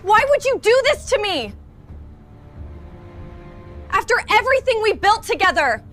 Why would you do this to me? After everything we built together!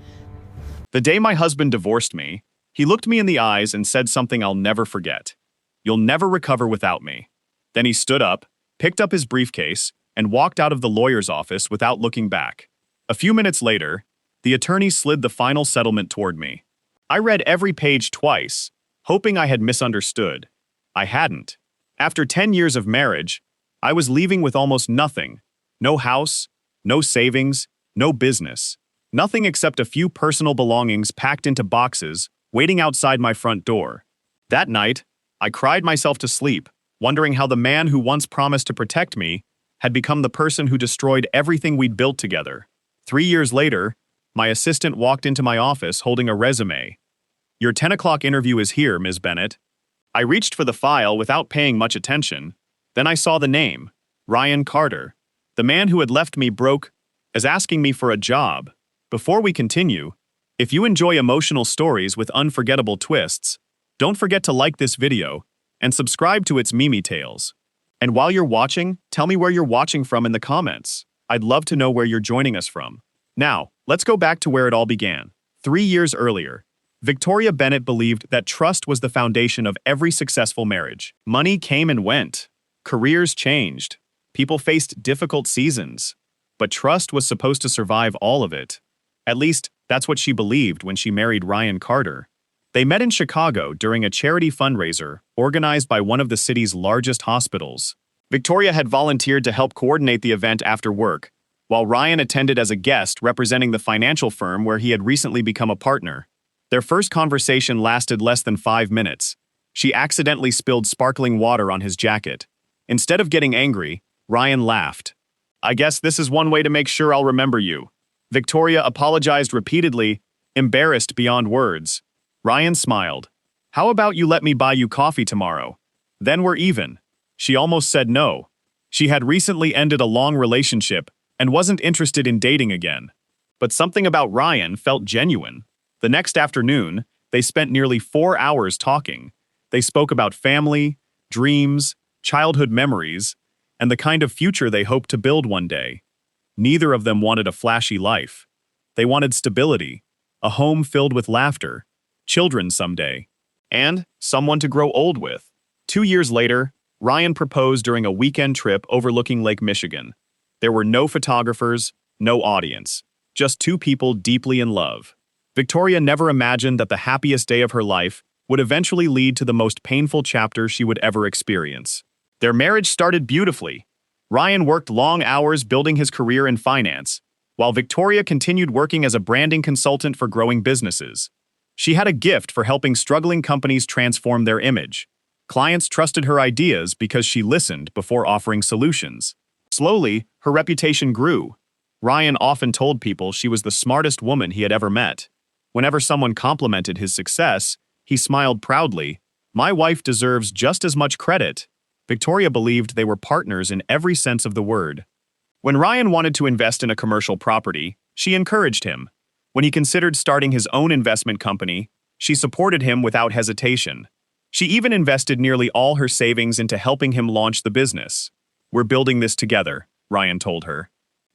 The day my husband divorced me, he looked me in the eyes and said something I'll never forget. "You'll never recover without me." Then he stood up, picked up his briefcase, and walked out of the lawyer's office without looking back. A few minutes later, the attorney slid the final settlement toward me. I read every page twice, hoping I had misunderstood. I hadn't. After 10 years of marriage, I was leaving with almost nothing. No house, no savings, no business. Nothing except a few personal belongings packed into boxes, waiting outside my front door. That night, I cried myself to sleep, wondering how the man who once promised to protect me had become the person who destroyed everything we'd built together. 3 years later, my assistant walked into my office holding a resume. "Your 10 o'clock interview is here, Ms. Bennett." I reached for the file without paying much attention. Then I saw the name, Ryan Carter. The man who had left me broke as asking me for a job. Before we continue, if you enjoy emotional stories with unforgettable twists, don't forget to like this video and subscribe to its Mimi Tales. And while you're watching, tell me where you're watching from in the comments. I'd love to know where you're joining us from. Now, let's go back to where it all began. 3 years earlier, Victoria Bennett believed that trust was the foundation of every successful marriage. Money came and went. Careers changed. People faced difficult seasons. But trust was supposed to survive all of it. At least, that's what she believed when she married Ryan Carter. They met in Chicago during a charity fundraiser organized by one of the city's largest hospitals. Victoria had volunteered to help coordinate the event after work, while Ryan attended as a guest representing the financial firm where he had recently become a partner. Their first conversation lasted less than 5 minutes. She accidentally spilled sparkling water on his jacket. Instead of getting angry, Ryan laughed. "I guess this is one way to make sure I'll remember you." Victoria apologized repeatedly, embarrassed beyond words. Ryan smiled. "How about you let me buy you coffee tomorrow? Then we're even." She almost said no. She had recently ended a long relationship and wasn't interested in dating again. But something about Ryan felt genuine. The next afternoon, they spent nearly 4 hours talking. They spoke about family, dreams, childhood memories, and the kind of future they hoped to build one day. Neither of them wanted a flashy life. They wanted stability, a home filled with laughter, children someday, and someone to grow old with. 2 years later, Ryan proposed during a weekend trip overlooking Lake Michigan. There were no photographers, no audience, just two people deeply in love. Victoria never imagined that the happiest day of her life would eventually lead to the most painful chapter she would ever experience. Their marriage started beautifully. Ryan worked long hours building his career in finance, while Victoria continued working as a branding consultant for growing businesses. She had a gift for helping struggling companies transform their image. Clients trusted her ideas because she listened before offering solutions. Slowly, her reputation grew. Ryan often told people she was the smartest woman he had ever met. Whenever someone complimented his success, he smiled proudly. "My wife deserves just as much credit." Victoria believed they were partners in every sense of the word. When Ryan wanted to invest in a commercial property, she encouraged him. When he considered starting his own investment company, she supported him without hesitation. She even invested nearly all her savings into helping him launch the business. "We're building this together," Ryan told her.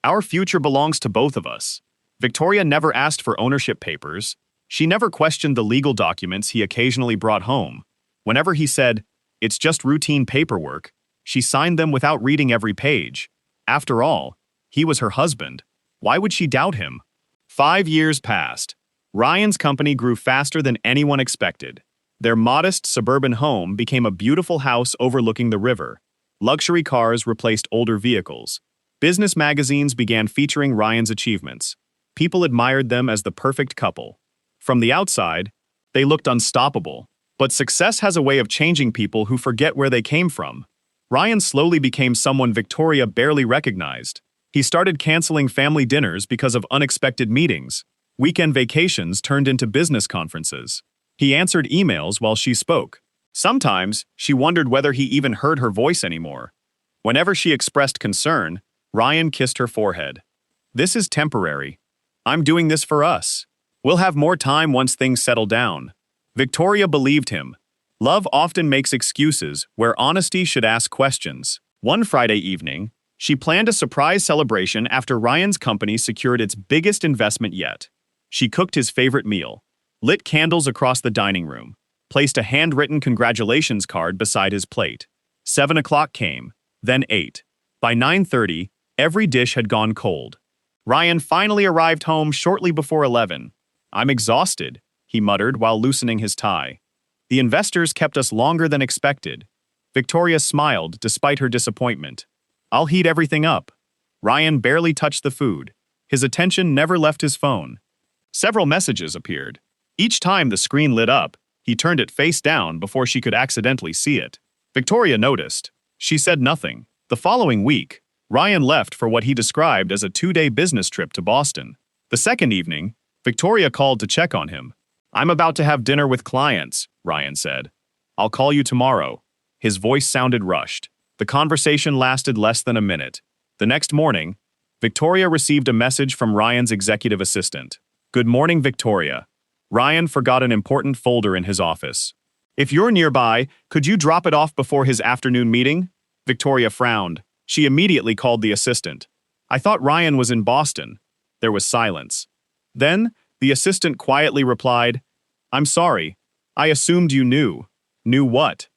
"Our future belongs to both of us." Victoria never asked for ownership papers. She never questioned the legal documents he occasionally brought home. Whenever he said, "It's just routine paperwork," she signed them without reading every page. After all, he was her husband. Why would she doubt him? 5 years passed. Ryan's company grew faster than anyone expected. Their modest suburban home became a beautiful house overlooking the river. Luxury cars replaced older vehicles. Business magazines began featuring Ryan's achievements. People admired them as the perfect couple. From the outside, they looked unstoppable. But success has a way of changing people who forget where they came from. Ryan slowly became someone Victoria barely recognized. He started canceling family dinners because of unexpected meetings. Weekend vacations turned into business conferences. He answered emails while she spoke. Sometimes, she wondered whether he even heard her voice anymore. Whenever she expressed concern, Ryan kissed her forehead. "This is temporary. I'm doing this for us. We'll have more time once things settle down." Victoria believed him. Love often makes excuses where honesty should ask questions. One Friday evening, she planned a surprise celebration after Ryan's company secured its biggest investment yet. She cooked his favorite meal, lit candles across the dining room, placed a handwritten congratulations card beside his plate. 7 o'clock came, then 8. By 9:30, every dish had gone cold. Ryan finally arrived home shortly before 11. "I'm exhausted," he muttered while loosening his tie. "The investors kept us longer than expected." Victoria smiled despite her disappointment. "I'll heat everything up." Ryan barely touched the food. His attention never left his phone. Several messages appeared. Each time the screen lit up, he turned it face down before she could accidentally see it. Victoria noticed. She said nothing. The following week, Ryan left for what he described as a 2-day business trip to Boston. The second evening, Victoria called to check on him. "I'm about to have dinner with clients," Ryan said. "I'll call you tomorrow." His voice sounded rushed. The conversation lasted less than a minute. The next morning, Victoria received a message from Ryan's executive assistant. "Good morning, Victoria. Ryan forgot an important folder in his office. If you're nearby, could you drop it off before his afternoon meeting?" Victoria frowned. She immediately called the assistant. "I thought Ryan was in Boston." There was silence. Then, the assistant quietly replied, "I'm sorry. I assumed you knew." "Knew what?"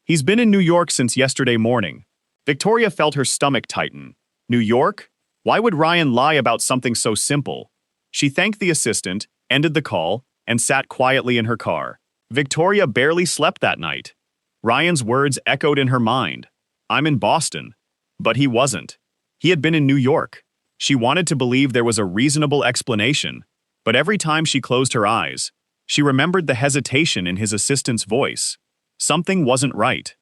"He's been in New York since yesterday morning." Victoria felt her stomach tighten. New York? Why would Ryan lie about something so simple? She thanked the assistant, ended the call, and sat quietly in her car. Victoria barely slept that night. Ryan's words echoed in her mind. "I'm in Boston." But he wasn't. He had been in New York. She wanted to believe there was a reasonable explanation, but every time she closed her eyes, she remembered the hesitation in his assistant's voice. Something wasn't right.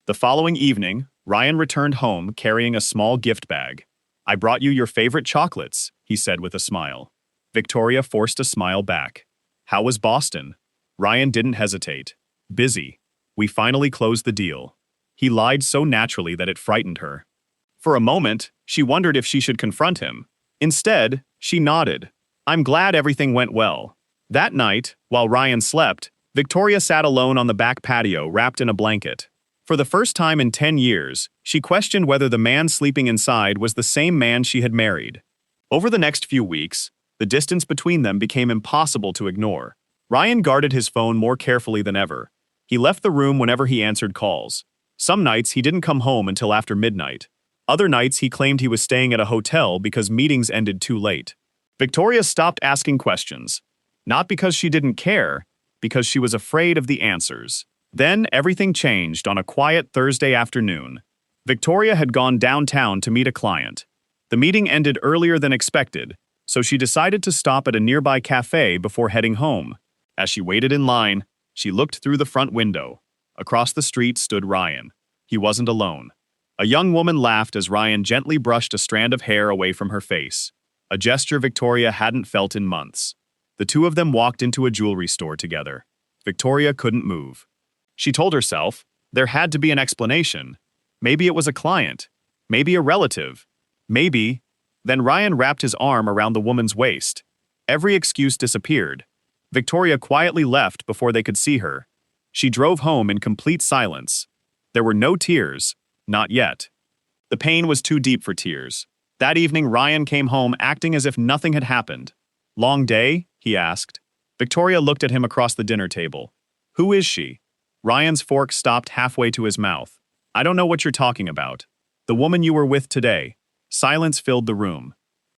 The following evening, Ryan returned home carrying a small gift bag. "I brought you your favorite chocolates," he said with a smile. Victoria forced a smile back. "How was Boston?" Ryan didn't hesitate. "Busy. We finally closed the deal." He lied so naturally that it frightened her. For a moment, she wondered if she should confront him. Instead, she nodded. "I'm glad everything went well." That night, while Ryan slept, Victoria sat alone on the back patio wrapped in a blanket. For the first time in 10 years, she questioned whether the man sleeping inside was the same man she had married. Over the next few weeks, the distance between them became impossible to ignore. Ryan guarded his phone more carefully than ever. He left the room whenever he answered calls. Some nights he didn't come home until after midnight. Other nights he claimed he was staying at a hotel because meetings ended too late. Victoria stopped asking questions. Not because she didn't care, because she was afraid of the answers. Then everything changed on a quiet Thursday afternoon. Victoria had gone downtown to meet a client. The meeting ended earlier than expected, so she decided to stop at a nearby cafe before heading home. As she waited in line, she looked through the front window. Across the street stood Ryan. He wasn't alone. A young woman laughed as Ryan gently brushed a strand of hair away from her face, a gesture Victoria hadn't felt in months. The two of them walked into a jewelry store together. Victoria couldn't move. She told herself there had to be an explanation. Maybe it was a client. Maybe a relative. Maybe. Then Ryan wrapped his arm around the woman's waist. Every excuse disappeared. Victoria quietly left before they could see her. She drove home in complete silence. There were no tears. Not yet. The pain was too deep for tears. That evening, Ryan came home acting as if nothing had happened. "Long day?" he asked. Victoria looked at him across the dinner table. "Who is she?" Ryan's fork stopped halfway to his mouth. "I don't know what you're talking about. The woman you were with today." Silence filled the room.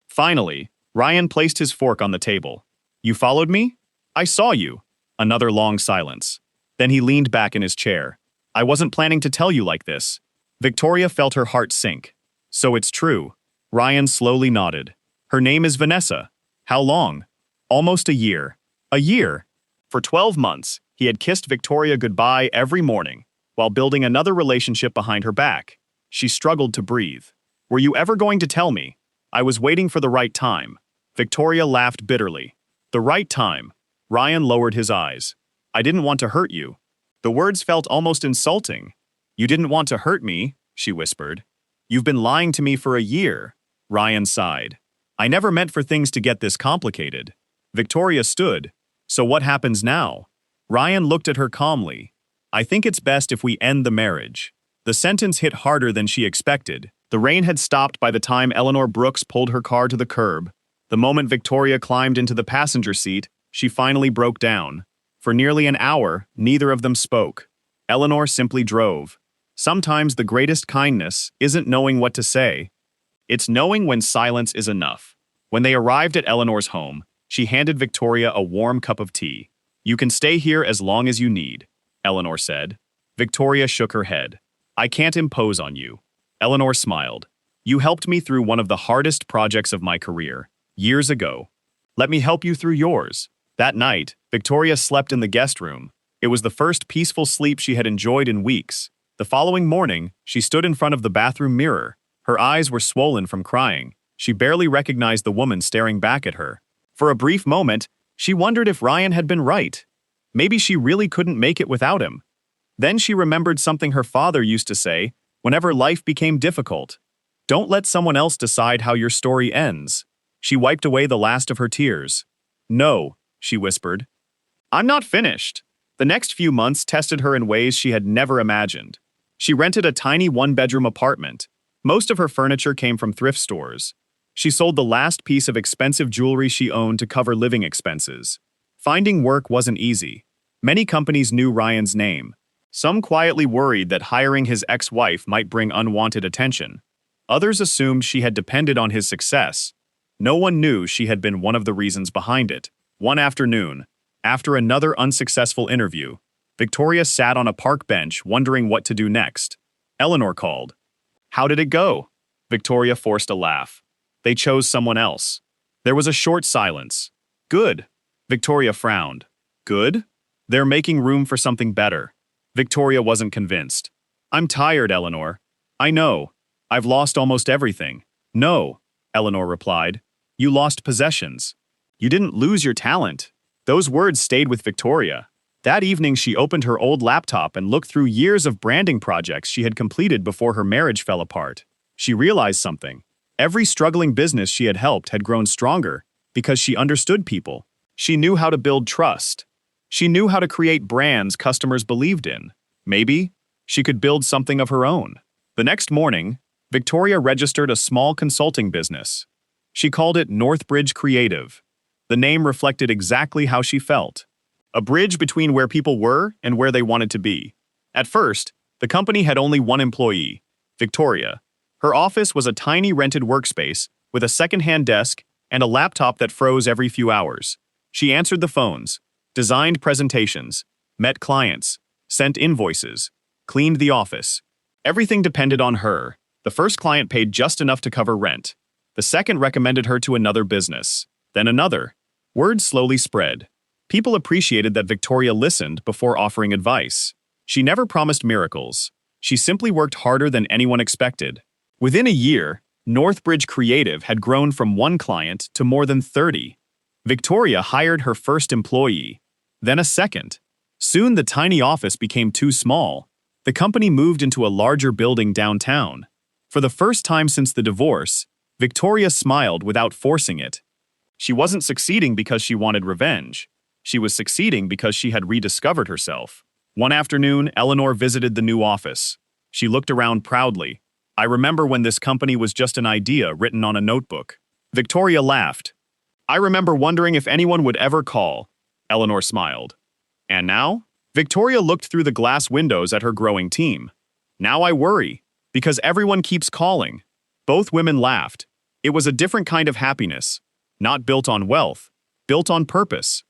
Finally, Ryan placed his fork on the table. "You followed me?" "I saw you." Another long silence. Then he leaned back in his chair. "I wasn't planning to tell you like this." Victoria felt her heart sink. "So it's true." Ryan slowly nodded. "Her name is Vanessa." "How long?" "Almost a year." "A year?" For 12 months, he had kissed Victoria goodbye every morning, while building another relationship behind her back. She struggled to breathe. "Were you ever going to tell me?" "I was waiting for the right time." Victoria laughed bitterly. "The right time." Ryan lowered his eyes. "I didn't want to hurt you." The words felt almost insulting. "You didn't want to hurt me," she whispered. "You've been lying to me for a year." Ryan sighed. "I never meant for things to get this complicated." Victoria stood. "So what happens now?" Ryan looked at her calmly. "I think it's best if we end the marriage." The sentence hit harder than she expected. The rain had stopped by the time Eleanor Brooks pulled her car to the curb. The moment Victoria climbed into the passenger seat, she finally broke down. For nearly an hour, neither of them spoke. Eleanor simply drove. Sometimes the greatest kindness isn't knowing what to say. It's knowing when silence is enough. When they arrived at Eleanor's home, she handed Victoria a warm cup of tea. "You can stay here as long as you need," Eleanor said. Victoria shook her head. "I can't impose on you." Eleanor smiled. "You helped me through one of the hardest projects of my career, years ago. Let me help you through yours." That night, Victoria slept in the guest room. It was the first peaceful sleep she had enjoyed in weeks. The following morning, she stood in front of the bathroom mirror. Her eyes were swollen from crying. She barely recognized the woman staring back at her. For a brief moment, she wondered if Ryan had been right. Maybe she really couldn't make it without him. Then she remembered something her father used to say whenever life became difficult. "Don't let someone else decide how your story ends." She wiped away the last of her tears. "No," she whispered. "I'm not finished." The next few months tested her in ways she had never imagined. She rented a tiny one-bedroom apartment. Most of her furniture came from thrift stores. She sold the last piece of expensive jewelry she owned to cover living expenses. Finding work wasn't easy. Many companies knew Ryan's name. Some quietly worried that hiring his ex-wife might bring unwanted attention. Others assumed she had depended on his success. No one knew she had been one of the reasons behind it. One afternoon, after another unsuccessful interview, Victoria sat on a park bench wondering what to do next. Eleanor called. "How did it go?" Victoria forced a laugh. "They chose someone else." There was a short silence. "Good." Victoria frowned. "Good? They're making room for something better." Victoria wasn't convinced. "I'm tired, Eleanor." "I know. I've lost almost everything." "No," Eleanor replied. "You lost possessions. You didn't lose your talent." Those words stayed with Victoria. That evening, she opened her old laptop and looked through years of branding projects she had completed before her marriage fell apart. She realized something. Every struggling business she had helped had grown stronger because she understood people. She knew how to build trust. She knew how to create brands customers believed in. Maybe she could build something of her own. The next morning, Victoria registered a small consulting business. She called it Northbridge Creative. The name reflected exactly how she felt. A bridge between where people were and where they wanted to be. At first, the company had only one employee, Victoria. Her office was a tiny rented workspace with a second-hand desk and a laptop that froze every few hours. She answered the phones, designed presentations, met clients, sent invoices, cleaned the office. Everything depended on her. The first client paid just enough to cover rent. The second recommended her to another business, then another. Word slowly spread. People appreciated that Victoria listened before offering advice. She never promised miracles. She simply worked harder than anyone expected. Within a year, Northbridge Creative had grown from one client to more than 30. Victoria hired her first employee, then a second. Soon the tiny office became too small. The company moved into a larger building downtown. For the first time since the divorce, Victoria smiled without forcing it. She wasn't succeeding because she wanted revenge. She was succeeding because she had rediscovered herself. One afternoon, Eleanor visited the new office. She looked around proudly. "I remember when this company was just an idea written on a notebook." Victoria laughed. "I remember wondering if anyone would ever call." Eleanor smiled. "And now?" Victoria looked through the glass windows at her growing team. "Now I worry, because everyone keeps calling." Both women laughed. It was a different kind of happiness, not built on wealth, built on purpose.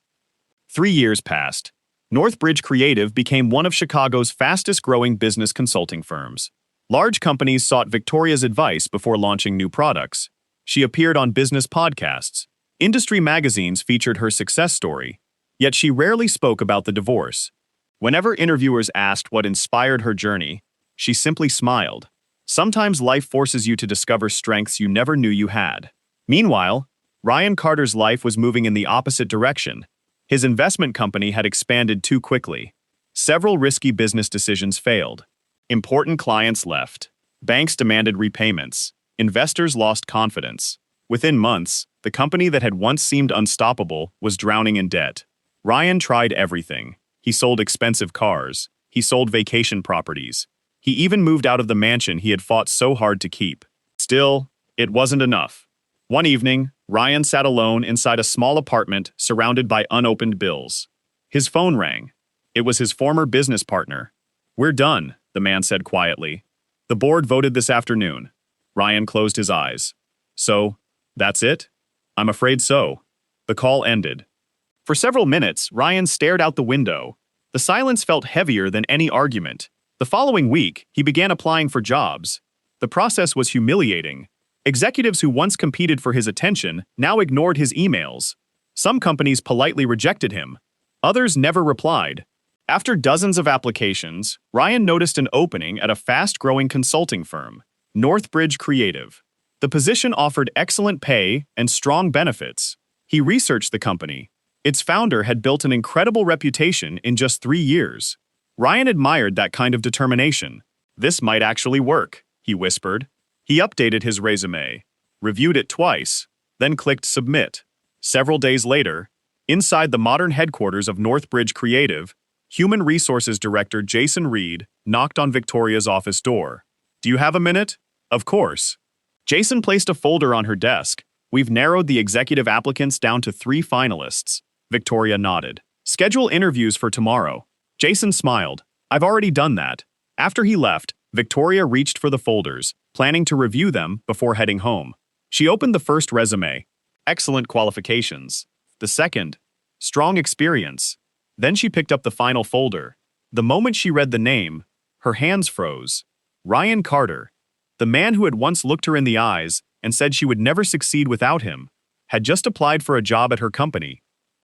3 years passed. Northbridge Creative became one of Chicago's fastest-growing business consulting firms. Large companies sought Victoria's advice before launching new products. She appeared on business podcasts. Industry magazines featured her success story, yet she rarely spoke about the divorce. Whenever interviewers asked what inspired her journey, she simply smiled. Sometimes life forces you to discover strengths you never knew you had. Meanwhile, Ryan Carter's life was moving in the opposite direction. His investment company had expanded too quickly. Several risky business decisions failed. Important clients left. Banks demanded repayments. Investors lost confidence. Within months, the company that had once seemed unstoppable was drowning in debt. Ryan tried everything. He sold expensive cars. He sold vacation properties. He even moved out of the mansion he had fought so hard to keep. Still, it wasn't enough. One evening, Ryan sat alone inside a small apartment surrounded by unopened bills. His phone rang. It was his former business partner. "We're done," the man said quietly. "The board voted this afternoon." Ryan closed his eyes. "So, that's it?" "I'm afraid so." The call ended. For several minutes, Ryan stared out the window. The silence felt heavier than any argument. The following week, he began applying for jobs. The process was humiliating. Executives who once competed for his attention now ignored his emails. Some companies politely rejected him. Others never replied. After dozens of applications, Ryan noticed an opening at a fast-growing consulting firm, Northbridge Creative. The position offered excellent pay and strong benefits. He researched the company. Its founder had built an incredible reputation in just 3 years. Ryan admired that kind of determination. "This might actually work," he whispered. He updated his resume, reviewed it twice, then clicked Submit. Several days later, inside the modern headquarters of Northbridge Creative, Human Resources Director Jason Reed knocked on Victoria's office door. "Do you have a minute?" "Of course." Jason placed a folder on her desk. "We've narrowed the executive applicants down to 3 finalists." Victoria nodded. "Schedule interviews for tomorrow." Jason smiled. "I've already done that." After he left, Victoria reached for the folders, planning to review them before heading home. She opened the first resume. Excellent qualifications. The second, strong experience. Then she picked up the final folder. The moment she read the name, her hands froze. Ryan Carter, the man who had once looked her in the eyes and said she would never succeed without him, had just applied for a job at her company.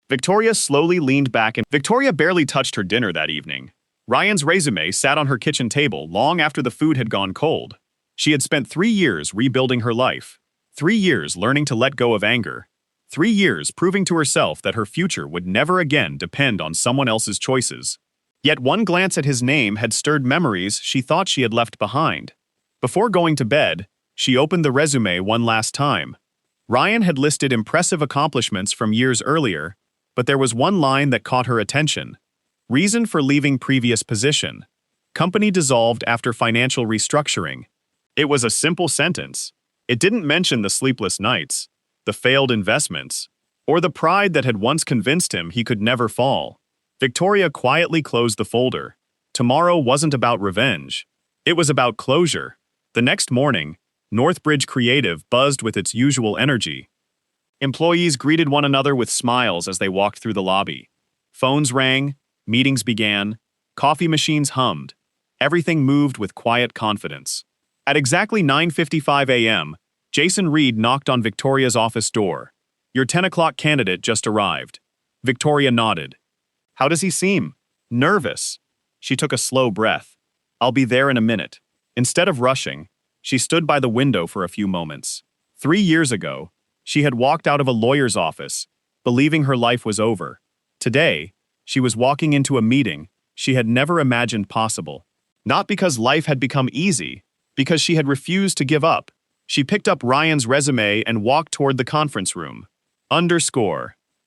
Victoria slowly leaned back, and Victoria barely touched her dinner that evening. Ryan's resume sat on her kitchen table long after the food had gone cold. She had spent 3 years rebuilding her life. 3 years learning to let go of anger. 3 years proving to herself that her future would never again depend on someone else's choices. Yet one glance at his name had stirred memories she thought she had left behind. Before going to bed, she opened the resume one last time. Ryan had listed impressive accomplishments from years earlier, but there was one line that caught her attention. Reason for leaving previous position. Company dissolved after financial restructuring. It was a simple sentence. It didn't mention the sleepless nights, the failed investments, or the pride that had once convinced him he could never fall. Victoria quietly closed the folder. Tomorrow wasn't about revenge. It was about closure. The next morning, Northbridge Creative buzzed with its usual energy. Employees greeted one another with smiles as they walked through the lobby. Phones rang, meetings began, coffee machines hummed. Everything moved with quiet confidence. At exactly 9:55 a.m., Jason Reed knocked on Victoria's office door. "Your 10 o'clock candidate just arrived." Victoria nodded. "How does he seem?" "Nervous." She took a slow breath. "I'll be there in a minute." Instead of rushing, she stood by the window for a few moments. 3 years ago, she had walked out of a lawyer's office, believing her life was over. Today, she was walking into a meeting she had never imagined possible. Not because life had become easy, because she had refused to give up. She picked up Ryan's resume and walked toward the conference room.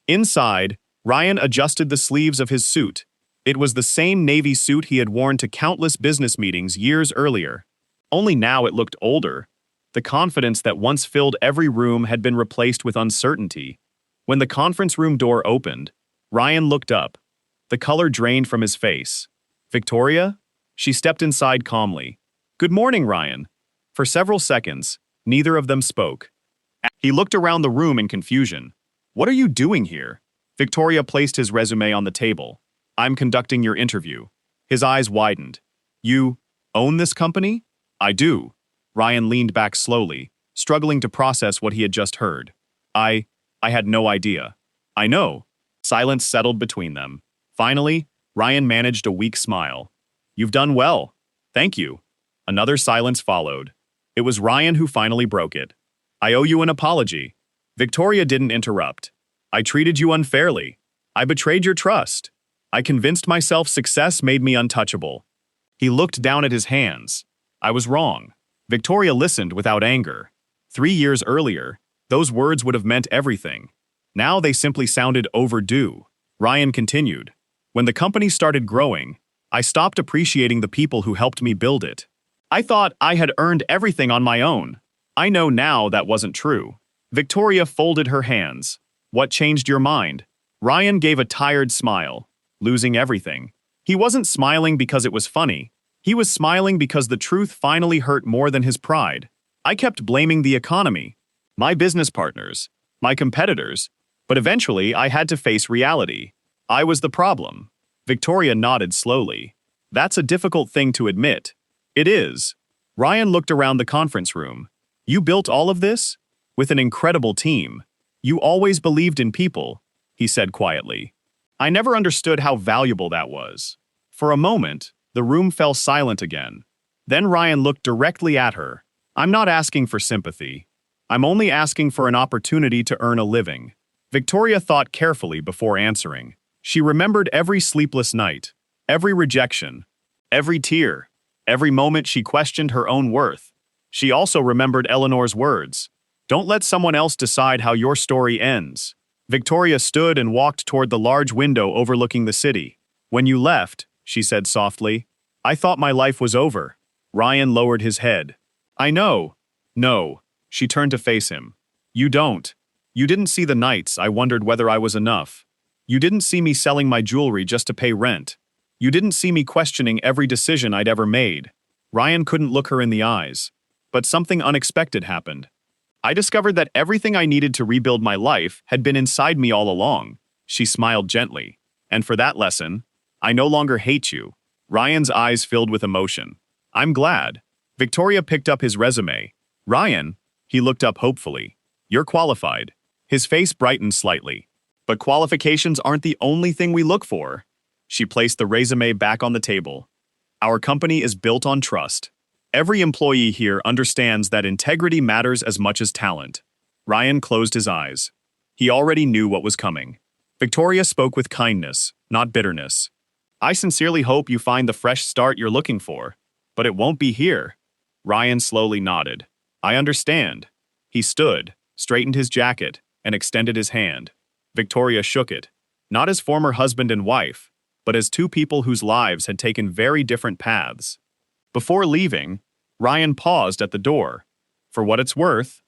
Inside, Ryan adjusted the sleeves of his suit. It was the same navy suit he had worn to countless business meetings years earlier. Only now it looked older. The confidence that once filled every room had been replaced with uncertainty. When the conference room door opened, Ryan looked up. The color drained from his face. "Victoria?" She stepped inside calmly. "Good morning, Ryan." For several seconds, neither of them spoke. He looked around the room in confusion. "What are you doing here?" Victoria placed his resume on the table. "I'm conducting your interview." His eyes widened. "You own this company?" "I do." Ryan leaned back slowly, struggling to process what he had just heard. I had no idea." "I know." Silence settled between them. Finally, Ryan managed a weak smile. "You've done well." "Thank you." Another silence followed. It was Ryan who finally broke it. "I owe you an apology." Victoria didn't interrupt. "I treated you unfairly. I betrayed your trust. I convinced myself success made me untouchable." He looked down at his hands. "I was wrong." Victoria listened without anger. 3 years earlier, those words would have meant everything. Now they simply sounded overdue. Ryan continued. "When the company started growing, I stopped appreciating the people who helped me build it. I thought I had earned everything on my own. I know now that wasn't true. Victoria folded her hands. What changed your mind? Ryan gave a tired smile. Losing everything. He wasn't smiling because it was funny. He was smiling because the truth finally hurt more than his pride. I kept blaming the economy, my business partners, my competitors, but eventually I had to face reality. I was the problem. Victoria nodded slowly. That's a difficult thing to admit. It is. Ryan looked around the conference room. You built all of this? With an incredible team. You always believed in people, he said quietly. I never understood how valuable that was. For a moment, the room fell silent again. Then Ryan looked directly at her. I'm not asking for sympathy. I'm only asking for an opportunity to earn a living. Victoria thought carefully before answering. She remembered every sleepless night, every rejection, every tear, every moment she questioned her own worth. She also remembered Eleanor's words. Don't let someone else decide how your story ends. Victoria stood and walked toward the large window overlooking the city. When you left, she said softly, I thought my life was over. Ryan lowered his head. I know. No. She turned to face him. You don't. You didn't see the nights I wondered whether I was enough. You didn't see me selling my jewelry just to pay rent. You didn't see me questioning every decision I'd ever made. Ryan couldn't look her in the eyes. But something unexpected happened. I discovered that everything I needed to rebuild my life had been inside me all along. She smiled gently. And for that lesson, I no longer hate you. Ryan's eyes filled with emotion. I'm glad. Victoria picked up his resume. Ryan, he looked up hopefully. You're qualified. His face brightened slightly. But qualifications aren't the only thing we look for. She placed the resume back on the table. Our company is built on trust. Every employee here understands that integrity matters as much as talent. Ryan closed his eyes. He already knew what was coming. Victoria spoke with kindness, not bitterness. I sincerely hope you find the fresh start you're looking for, but it won't be here. Ryan slowly nodded. I understand. He stood, straightened his jacket, and extended his hand. Victoria shook it, not as former husband and wife, but as two people whose lives had taken very different paths. Before leaving, Ryan paused at the door. For what it's worth,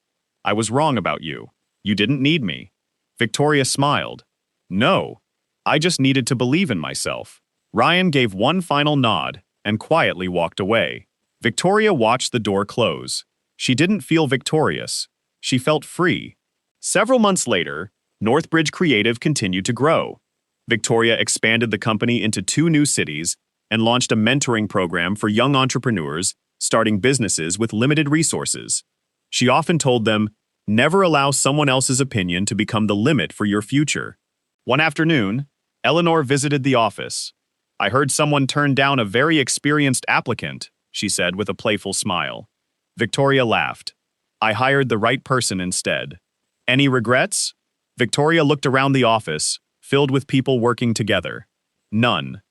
I was wrong about you. You didn't need me. Victoria smiled. No, I just needed to believe in myself. Ryan gave one final nod and quietly walked away. Victoria watched the door close. She didn't feel victorious. She felt free. Several months later, Northbridge Creative continued to grow. Victoria expanded the company into 2 new cities and launched a mentoring program for young entrepreneurs starting businesses with limited resources. She often told them, never allow someone else's opinion to become the limit for your future. One afternoon, Eleanor visited the office. I heard someone turn down a very experienced applicant, she said with a playful smile. Victoria laughed. I hired the right person instead. Any regrets? Victoria looked around the office, filled with people working together. None.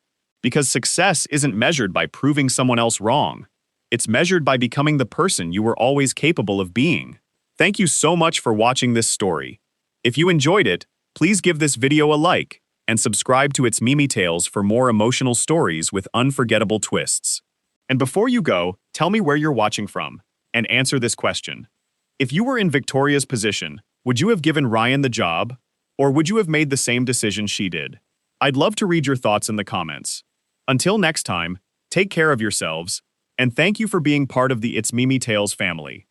Because success isn't measured by proving someone else wrong. It's measured by becoming the person you were always capable of being. Thank you so much for watching this story. If you enjoyed it, please give this video a like and subscribe to It's Mimi Tales for more emotional stories with unforgettable twists. And before you go, tell me where you're watching from and answer this question. If you were in Victoria's position, would you have given Ryan the job? Or would you have made the same decision she did? I'd love to read your thoughts in the comments. Until next time, take care of yourselves, and thank you for being part of the It's Mimi Tales family.